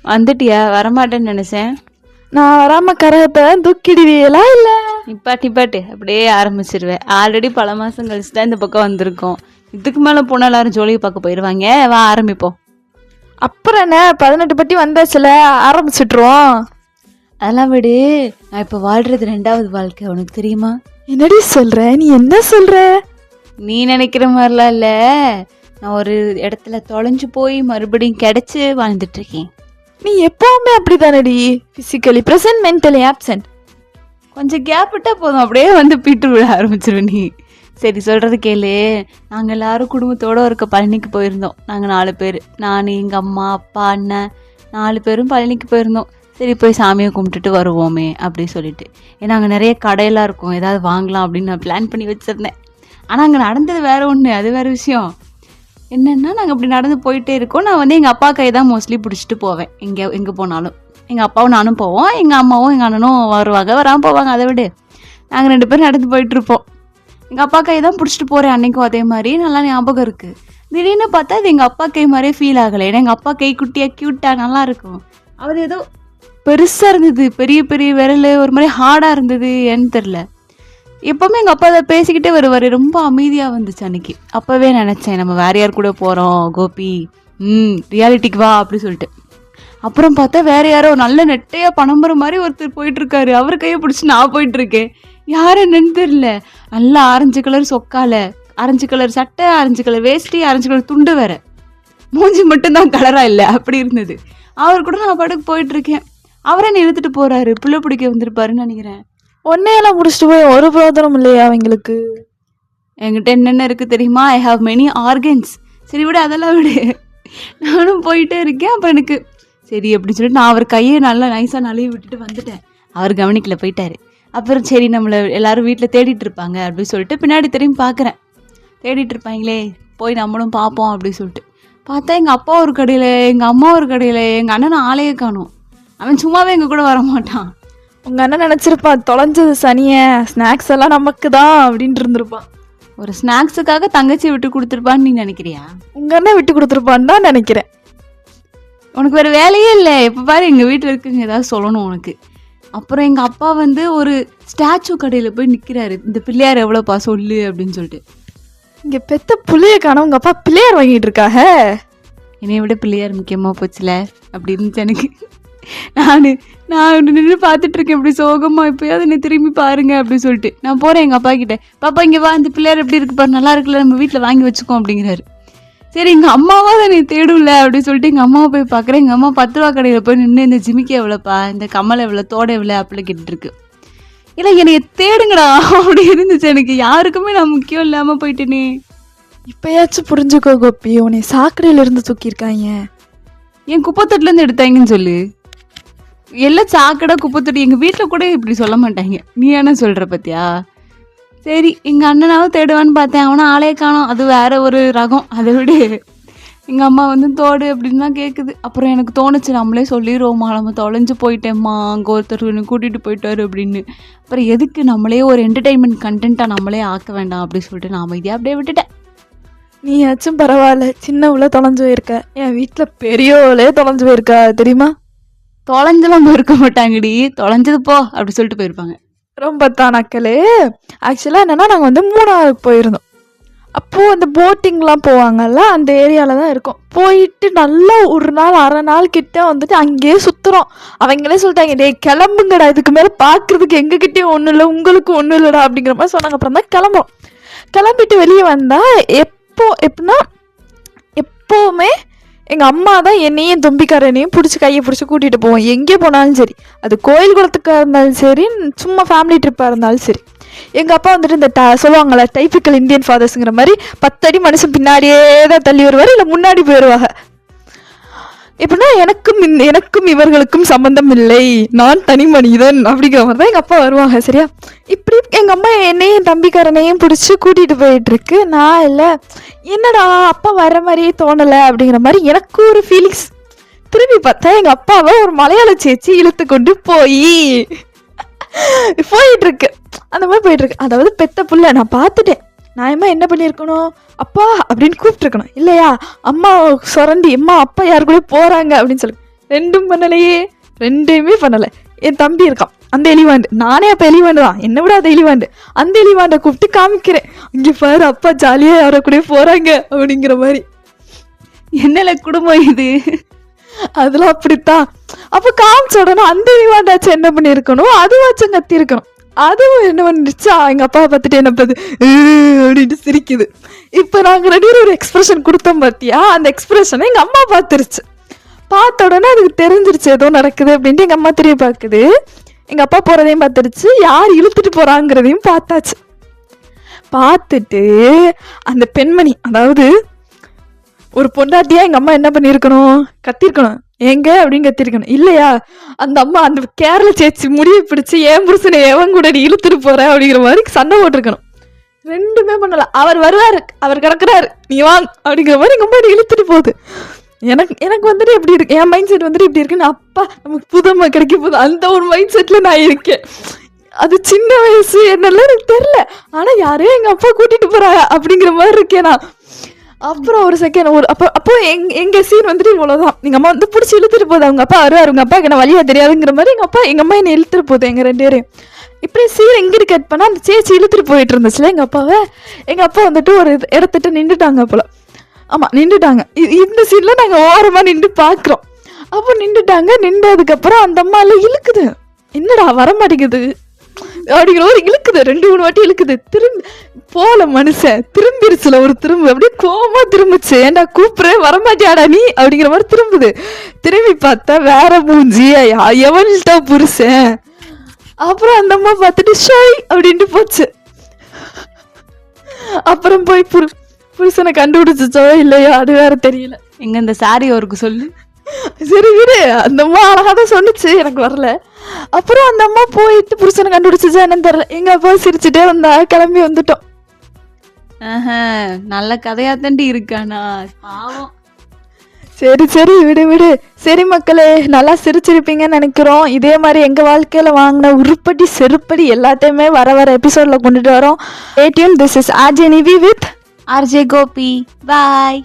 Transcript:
வந்துட்டியா? வரமாட்டேன்னு நினைச்சேன். நான் வராம கரகத்தை தூக்கிடுவீங்களா இல்ல? நிப்பாட்டு அப்படியே ஆரம்பிச்சிருவேன். ஆல்ரெடி பல மாசம் கழிச்சு தான் இந்த பக்கம் வந்திருக்கோம். இதுக்கு மேல போனா எல்லாரும் ஜோலியை பார்க்க போயிருவாங்க. வா ஆரம்பிப்போம். அப்புறம் என்ன 18 பட்டி வந்தாச்சுல, ஆரம்பிச்சிட்டுருவோம். அதெல்லாம் விடு. நான் இப்ப வாழ்றது 2வது வாழ்க்கை, உனக்கு தெரியுமா? என்னடி சொல்ற? நீ என்ன சொல்ற? நீ நினைக்கிற மாதிரிலாம் இல்ல. நான் ஒரு இடத்துல தொலைஞ்சு போய் மறுபடியும் கிடைச்சு வாழ்ந்துட்டு இருக்கேன். நீ எப்பவுமே அப்படித்தானடி, பிசிக்கலி பிரசன்ட் மென்டலி ஆப்சென்ட். கொஞ்சம் கேப் விட்டா போதும், அப்படியே வந்து பீட்டு விட ஆரம்பிச்சிருவேன் நீ. சரி சொல்றது கேளு. நாங்கள் எல்லாரும் குடும்பத்தோட இருக்க பழனிக்கு போயிருந்தோம். நாங்கள் 4 பேர், நான், எங்கள் அம்மா, அப்பா, அண்ணன் 4 பேரும் பழனிக்கு போயிருந்தோம். சரி போய் சாமியை கும்பிட்டுட்டு வருவோமே அப்படி சொல்லிட்டு. ஏன்னா அங்கே நிறைய கடையெல்லாம் இருக்கும், ஏதாவது வாங்கலாம் அப்படின்னு நான் பிளான் பண்ணி வச்சிருந்தேன். ஆனால் அங்கே நடந்தது வேற ஒன்று, அது வேற விஷயம். என்னென்னா நாங்கள் அப்படி நடந்து போயிட்டே இருக்கோம். நான் வந்து எங்கள் அப்பா கையை தான் மோஸ்ட்லி பிடிச்சிட்டு போவேன். எங்கே போனாலும் எங்கள் அப்பாவும் நானும் போவோம், எங்கள் அம்மாவும் எங்கள் அண்ணனும் வருவாங்க, வராமல் போவாங்க. அதை விடு, நாங்கள் 2 பேரும் நடந்து போயிட்டுருப்போம். எங்கள் அப்பா கையை தான் பிடிச்சிட்டு போகிறேன். அன்னைக்கும் அதே மாதிரி நல்லா ஞாபகம் இருக்குது. திடீர்னு பார்த்தா அது எங்கள் அப்பா கை மாதிரியே ஃபீல் ஆகலை. ஏன்னா எங்கள் அப்பா கை குட்டியாக க்யூட்டாக நல்லா இருக்கும். அவர் ஏதோ பெருசாக இருந்தது, பெரிய பெரிய விரல், ஒரு மாதிரி ஹார்டாக இருந்தது. ஏன்னு தெரில. எப்போவுமே எங்கள் அப்பா அதை பேசிக்கிட்டே வருவார். ரொம்ப அமைதியாக வந்துச்சு அன்னைக்கு. அப்போவே நினச்சேன் நம்ம வேற யார் கூட போகிறோம் கோபி, ரியாலிட்டிக்கு வா அப்படி சொல்லிட்டு. அப்புறம் பார்த்தா வேற யாரோ நல்ல நெட்டையா பணம்புற மாதிரி ஒருத்தர் போயிட்டு இருக்காரு. அவர் கையை பிடிச்சி நான் போயிட்டு இருக்கேன். யார் என்னன்னு தெரியல. நல்லா ஆரஞ்சு கலர் சொக்கால, ஆரஞ்சு கலர் சட்டை, ஆரஞ்சு கலர் வேஷ்டி, ஆரஞ்சு கலர் துண்டு வேற. மூஞ்சி மட்டும்தான் கலரா இல்லை, அப்படி இருந்தது. அவர் கூட நான் பாட்டுக்கு போயிட்டு இருக்கேன். அவரே நிறுத்திட்டு போறாரு. பிள்ளை பிடிக்க வந்திருப்பாருன்னு நினைக்கிறேன். ஒன்னையெல்லாம் முடிச்சுட்டு போய் ஒரு பிரோதனம் இல்லையா அவங்களுக்கு? என்கிட்ட என்னென்ன இருக்கு தெரியுமா? I have many organs. சரி விடு, அதெல்லாம் விடு. நானும் போயிட்டே இருக்கேன். அப்போ எனக்கு சரி அப்படின்னு சொல்லிட்டு நான் அவர் கையை நல்லா நைஸாக நழுவி விட்டுட்டு வந்துட்டேன். அவர் கவனிக்கல, போயிட்டாரு. அப்புறம் சரி நம்மளை எல்லாரும் வீட்டில் தேடிட்டு இருப்பாங்க அப்படின்னு சொல்லிட்டு பின்னாடி திரும்பி பார்க்குறேன். தேடிட்டு இருப்பாங்களே, போய் நம்மளும் பார்ப்போம் அப்படின்னு சொல்லிட்டு பார்த்தா எங்கள் அப்பா ஒரு கடையில், எங்கள் அம்மா ஒரு கடையில், எங்கள் அண்ணன் ஆளையே காணும். அவன் சும்மாவே எங்கள் கூட வரமாட்டான். உங்கள் அண்ணன் நினச்சிருப்பான் தொலைஞ்சது சனிய, ஸ்நாக்ஸ் எல்லாம் நமக்கு தான் அப்படின்ட்டு இருந்திருப்பான். ஒரு ஸ்நாக்ஸுக்காக தங்கச்சி விட்டு கொடுத்துருப்பான்னு நீ நினைக்கிறியா? உங்கள் அண்ணன் விட்டு கொடுத்துருப்பான்னு தான் நினைக்கிறேன். உனக்கு வேறு வேலையே இல்லை, எப்போ பாரு எங்கள் வீட்டில் இருக்குங்க ஏதாவது சொல்லணும் உனக்கு. அப்புறம் எங்கள் அப்பா வந்து ஒரு ஸ்டாச்சு கடையில் போய் நிற்கிறாரு. இந்த பிள்ளையார் எவ்வளோப்பா சொல்லு அப்படின்னு சொல்லிட்டு. இங்கே பெத்த பிள்ளைய காண உங்கள் அப்பா பிள்ளையார் வாங்கிட்டு இருக்காக. என்னை விட பிள்ளையார் முக்கியமாக போச்சுல அப்படி இருந்துச்சு எனக்கு. நான் நின்று பார்த்துட்டு இருக்கேன் இப்படி சோகமா. இப்போயாவது என்னை திரும்பி பாருங்க அப்படின்னு சொல்லிட்டு நான் போகிறேன் எங்கள் அப்பா கிட்ட. பாப்பா இங்கே வா, இந்த பிள்ளையார் எப்படி இருக்கு பாரு, நல்லா இருக்குல்ல, நம்ம வீட்டில் வாங்கி வச்சுக்கோம் அப்படிங்கிறாரு. சரி எங்கள் அம்மாவா தான் நீ தேடும்ல அப்படின்னு சொல்லிட்டு எங்கள் அம்மாவை போய் பார்க்குறேன். எங்கள் அம்மா 10 ரூபா கடையில் போய் நின்று இந்த ஜிமிக்கி எவ்வளோப்பா, இந்த கம்மல் எவ்வளோ, தோடை எவ்வளோ அப்படி கேட்டுருக்கு. இல்லை என்னைய தேடுங்கடா அப்படி இருந்துச்சு எனக்கு. யாருக்குமே நான் முக்கியம் இல்லாமல் போயிட்டேனே. இப்பயாச்சும் புரிஞ்சுக்கோ கோபி, உன்னை சாக்கடையிலிருந்து தூக்கியிருக்காங்க. என் குப்பைத்தட்டுலேருந்து எடுத்தாங்கன்னு சொல்லு. எல்லாம் சாக்கடை குப்பைத்தொட்டி. எங்கள் வீட்டில் கூட இப்படி சொல்ல மாட்டாங்க. நீ என்ன சொல்கிற பத்தியா? சரி எங்கள் அண்ணனாவும் தேடுவான்னு பார்த்தேன், அவனை ஆளே காணோம். அது வேற ஒரு ரகம். அதை விடு. எங்கள் அம்மா வந்து தோடு அப்படின்னு தான் கேட்குது. அப்புறம் எனக்கு தோணுச்சு நம்மளே சொல்லிடுவோம்மா, நம்ம தொலைஞ்சு போயிட்டேம்மா, அங்கே ஒருத்தர் கூட்டிகிட்டு போயிட்டாரு அப்படின்னு. அப்புறம் எதுக்கு நம்மளே ஒரு என்டர்டெயின்மெண்ட் கண்டென்ட்டாக நம்மளே ஆக்க வேண்டாம் அப்படின்னு சொல்லிட்டு நான் அமைதியாக அப்படியே விட்டுட்டேன். நீயாச்சும் பரவாயில்ல, சின்னவுல தொலைஞ்சு போயிருக்க. என் வீட்டில் பெரியவளே தொலைஞ்சு போயிருக்கா தெரியுமா? தொலைஞ்செல்லாம் போயிருக்க மாட்டாங்கடி, தொலைஞ்சது போ அப்படி சொல்லிட்டு போயிருப்பாங்க. ரொம்ப தானாக்கலே. ஆக்சுவலாக என்னென்னா நாங்கள் வந்து 3ஆருக்கு போயிருந்தோம். அப்போது அந்த போட்டிங்லாம் போவாங்கல்ல, அந்த ஏரியாவில் தான் இருக்கும். போயிட்டு நல்லா ஒரு நாள் அரை நாள் கிட்ட வந்துட்டு அங்கேயே சுற்றுறோம். அவங்களே சொல்லிட்டாங்க, டே கிளம்புங்கடா, இதுக்கு மேலே பார்க்குறதுக்கு எங்ககிட்டயும் ஒன்றும் இல்லை, உங்களுக்கும் ஒன்றும் இல்லைடா அப்படிங்கிற மாதிரி சொன்னாங்க. அப்புறம் தான் கிளம்புறோம். கிளம்பிட்டு வெளியே வந்தால் எப்படின்னா எப்போவுமே எங்கள் அம்மா தான் என்னையும் தொம்பிக்காரனையும் பிடிச்சி கையை பிடிச்சி கூட்டிகிட்டு போவோம். எங்கே போனாலும் சரி, அது கோயில் குளத்துக்காக இருந்தாலும் சரி, சும்மா ஃபேமிலி ட்ரிப்பாக இருந்தாலும் சரி. எங்கள் அப்பா வந்துட்டு இந்த சொல்லுவாங்கள்ல டைப்பிக்கல் இந்தியன் ஃபாதர்ஸுங்கிற மாதிரி 10 அடி மனுஷன் பின்னாடியே தான் தள்ளி வருவார், இல்லை முன்னாடி போயிடுவாங்க. எப்படின்னா எனக்கும் இவர்களுக்கும் சம்பந்தம் இல்லை, நான் தனி மனிதன் அப்படிங்கிற மாதிரி தான் எங்கள் அப்பா வருவாங்க. சரியா? இப்படி எங்கள் அம்மா என்னையும் தம்பிக்காரனையும் பிடிச்சி கூட்டிகிட்டு போயிட்டுருக்கு. நான் இல்லை, என்னடா அப்பா வர மாதிரியே தோணலை அப்படிங்கிற மாதிரி எனக்கு ஒரு ஃபீலிங்ஸ். திரும்பி பார்த்தா எங்கள் அப்பாவை ஒரு மலையாள சேச்சி இழுத்து கொண்டு போயிட்டுருக்கு. அந்த மாதிரி போயிட்டுருக்கு. அதாவது பெத்த புள்ள நான் பார்த்துட்டேன். நியாயமா என்ன பண்ணியிருக்கணும், அப்பா அப்படின்னு கூப்பிட்டுருக்கணும் இல்லையா? அம்மா சுரண்டி அம்மா அப்பா யாரு கூட போறாங்க அப்படின்னு சொல்லி ரெண்டும் பண்ணலையே, ரெண்டையுமே பண்ணலை. என் தம்பி இருக்கான் அந்த எலிவாண்டு, நானே அப்போ எலிவாண்டு தான், என்னை விட அது எலிவாண்டு. அந்த எலிவாண்டை கூப்பிட்டு காமிக்கிறேன், இங்கே பாரு அப்பா ஜாலியாக யாரை கூட போறாங்க அப்படிங்கிற மாதிரி. என்னல குடும்பம் இது? அதெல்லாம் அப்படித்தான். அப்போ காமிச்ச உடனே அந்த எலிவாண்டாச்சும் என்ன பண்ணியிருக்கணும், அதுவாச்சும் கத்தி இருக்கணும். அதுவும் என்ன பண்ணிடுச்சா, எங்க அப்பாவை பார்த்துட்டு என்ன பார்த்து அப்படின்ட்டு சிரிக்குது. இப்போ நாங்கள் ரெண்டு பேரும் ஒரு எக்ஸ்பிரஷன் கொடுத்தோம் பார்த்தியா, அந்த எக்ஸ்பிரஷனை எங்கள் அம்மா பார்த்துருச்சு. பார்த்த உடனே அதுக்கு தெரிஞ்சிருச்சு ஏதோ நடக்குது அப்படின்ட்டு எங்கள் அம்மா தெரிய பார்க்குது. எங்கள் அப்பா போகிறதையும் பார்த்துருச்சு, யார் இழுத்துட்டு போகிறாங்கிறதையும் பார்த்தாச்சு. பார்த்துட்டு அந்த பெண்மணி, அதாவது ஒரு பொண்டாட்டியா எங்கள் அம்மா என்ன பண்ணியிருக்கணும், கத்திருக்கணும், எங்க அப்படின்னு கத்திருக்கணும் இல்லையா? அந்த அம்மா அந்த கேரள சேச்சி முடிவை பிடிச்சி என் புருஷனை எவன் கூட நீ இழுத்துட்டு போற அப்படிங்கிற மாதிரி சண்டை போட்டிருக்கணும். ரெண்டுமே பண்ணல. அவர் வருவாரு, அவர் கிடக்குறாரு, நீ வாங்க அப்படிங்கிற மாதிரி எங்கள் அம்மா இழுத்துட்டு போகுது. எனக்கு வந்துட்டு எப்படி இருக்கு, என் மைண்ட் செட் வந்துட்டு இப்படி இருக்குன்னு, அப்பா நமக்கு புதுமை கிடைக்க போகுது அந்த ஒரு மைண்ட் செட்ல நான் இருக்கேன். அது சின்ன வயசு என்னெல்லாம் எனக்கு தெரியல, ஆனா யாரையும் எங்க அப்பா கூட்டிட்டு போறாங்க அப்படிங்கிற மாதிரி இருக்கேன் நான். அப்புறம் ஒரு செகண்ட் அப்போ எங்க சீன் வந்துட்டு இவ்வளவுதான். எங்க அம்மா வந்து பிடிச்சி இழுத்துட்டு போகுது, அவங்க அப்பா வருவாரு, உங்க அப்பா என்ன வழியா தெரியாதுங்கிற மாதிரி எங்க அம்மா என்ன இழுத்துட்டு போகுது எங்க ரெண்டு பேரையும். இப்படி சீன் எங்கிட்டு கட் பண்ணா அந்த சேச்சி இழுத்துட்டு போயிட்டு இருந்துச்சுல எங்க அப்பாவை. எங்க அப்பா வந்துட்டு ஒரு இடத்துட்டு நின்றுட்டாங்க போல. ஆமா நின்றுட்டாங்க. இந்த சீன்ல நாங்க ஓரமா நின்று பாக்குறோம். அப்போ நின்றுட்டாங்க. நின்றதுக்கு அந்த அம்மா எல்லாம் இழுக்குது, என்னடா வரமாட்டேங்குது அப்படிங்கிற ஒரு இழுக்குது, 2-3 வாட்டி இழுக்குது. திரும்பி போல மனுஷன் திரும்பிருச்சுல ஒரு திரும்ப, அப்படியே கோவமா திரும்பிச்சு, ஏன்டா கூப்பிடுற வரமாட்டியாடா நீ அப்படிங்கிற மாதிரி திரும்புது. திரும்பி பார்த்தா வேற மூஞ்சி, எவன்டா புருஷன். அப்புறம் அந்த அம்மா பார்த்துட்டு ஷாய் அப்படின்ட்டு போச்சு. அப்புறம் போய் புருஷனை கண்டுபிடிச்சோ இல்லையோ அது வேற தெரியல. எங்க இந்த சாரி அவருக்கு சொல்லு. சரி விடு, அந்த அம்மா அழகா தான் சொன்னிச்சு, எனக்கு வரல. அப்புறம் அந்த அம்மா போயிட்டு புருஷனை கண்டுபிடிச்சா என்னன்னு தெரியல. எங்க அப்பா சிரிச்சுட்டே வந்தா, கிளம்பி வந்துட்டோம். நல்ல கதையா தாண்டி இருக்கானா பாவம். சரி விடு. சரி மக்களே, நல்லா சிரிச்சிருப்பீங்கன்னு நினைக்கிறோம். இதே மாதிரி எங்க வாழ்க்கையில வாங்கின உருப்படி செருப்படி எல்லாத்தையுமே வர எபிசோட்ல கொண்டுட்டு வரோம். This is RJ Nivi with RJ Gopi. Bye.